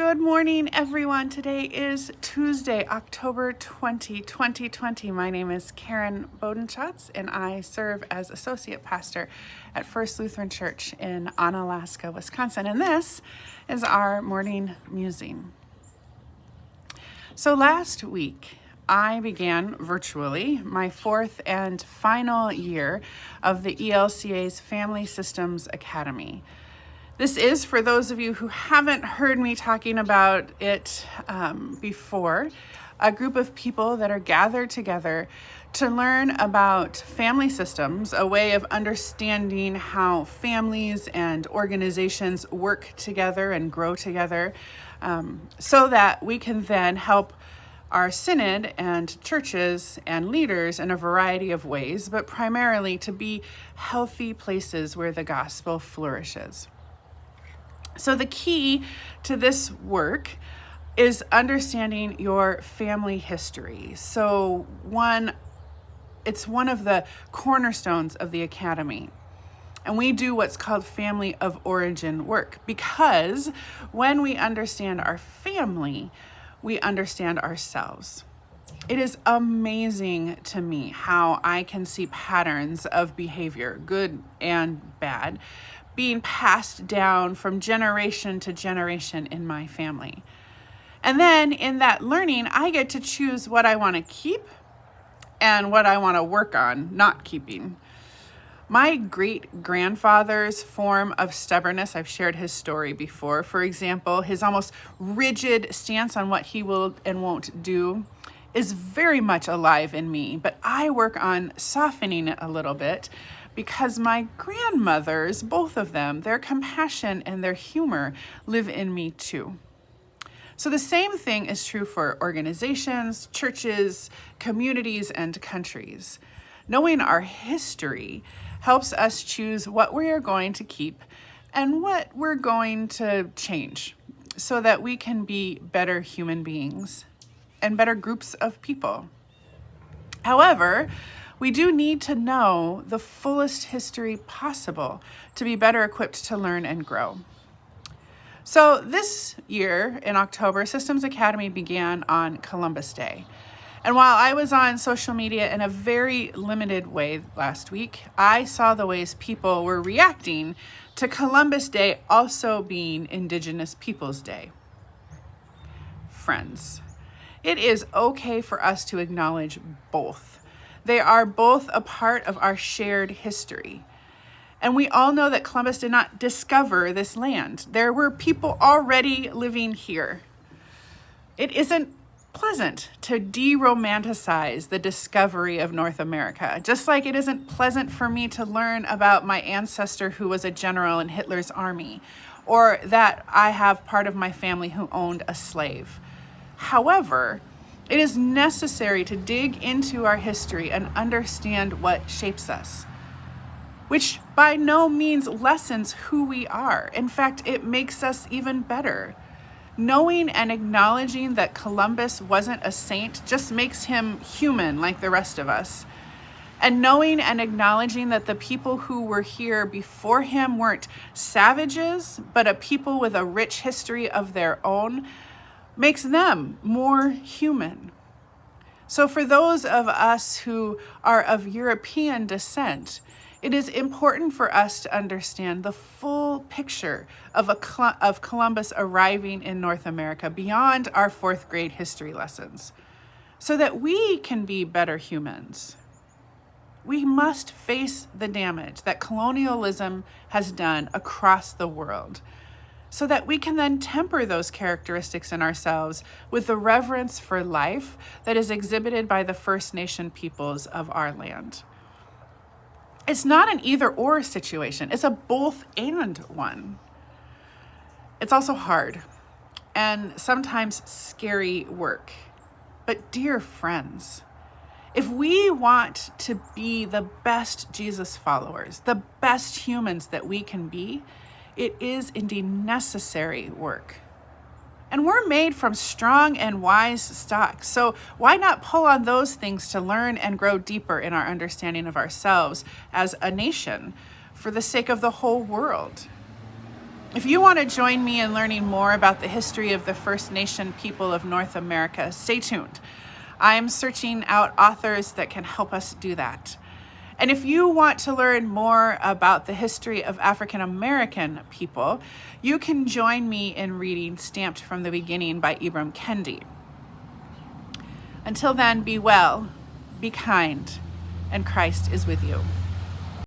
Good morning, everyone. Today is Tuesday, October 2020. My name is Karen Bodenschatz, and I serve as Associate Pastor at First Lutheran Church in Onalaska, Wisconsin. And this is our morning musing. So last week, I began virtually my fourth and final year of the ELCA's Family Systems Academy. This is, for those of you who haven't heard me talking about it before, a group of people that are gathered together to learn about family systems, a way of understanding how families and organizations work together and grow together, so that we can then help our synod and churches and leaders in a variety of ways, but primarily to be healthy places where the gospel flourishes. So the key to this work is understanding your family history. So it's one of the cornerstones of the Academy. And we do what's called family of origin work, because when we understand our family, we understand ourselves. It is amazing to me how I can see patterns of behavior, good and bad, being passed down from generation to generation in my family. And then in that learning, I get to choose what I want to keep and what I want to work on not keeping. My great-grandfather's form of stubbornness, I've shared his story before. For example, his almost rigid stance on what he will and won't do is very much alive in me, but I work on softening it a little bit, because my grandmothers, both of them, their compassion and their humor live in me too. So the same thing is true for organizations, churches, communities, and countries. Knowing our history helps us choose what we are going to keep and what we're going to change, so that we can be better human beings and better groups of people. However, we do need to know the fullest history possible to be better equipped to learn and grow. So this year in October, Systems Academy began on Columbus Day. And while I was on social media in a very limited way last week, I saw the ways people were reacting to Columbus Day also being Indigenous Peoples Day. Friends, it is okay for us to acknowledge both. They are both a part of our shared history. And we all know that Columbus did not discover this land. There were people already living here. It isn't pleasant to de-romanticize the discovery of North America, just like it isn't pleasant for me to learn about my ancestor who was a general in Hitler's army, or that I have part of my family who owned a slave. However, it is necessary to dig into our history and understand what shapes us, which by no means lessens who we are. In fact, it makes us even better. Knowing and acknowledging that Columbus wasn't a saint just makes him human like the rest of us. And knowing and acknowledging that the people who were here before him weren't savages, but a people with a rich history of their own, makes them more human. So for those of us who are of European descent, it is important for us to understand the full picture of Columbus arriving in North America beyond our fourth grade history lessons, so that we can be better humans. We must face the damage that colonialism has done across the world, so that we can then temper those characteristics in ourselves with the reverence for life that is exhibited by the First Nation peoples of our land. It's not an either-or situation. It's a both-and one. It's also hard and sometimes scary work. But dear friends, if we want to be the best Jesus followers, the best humans that we can be, it is indeed necessary work. And we're made from strong and wise stock. So why not pull on those things to learn and grow deeper in our understanding of ourselves as a nation for the sake of the whole world? If you want to join me in learning more about the history of the First Nation people of North America, stay tuned. I'm searching out authors that can help us do that. And if you want to learn more about the history of African American people, you can join me in reading Stamped from the Beginning by Ibram Kendi. Until then, be well, be kind, and Christ is with you.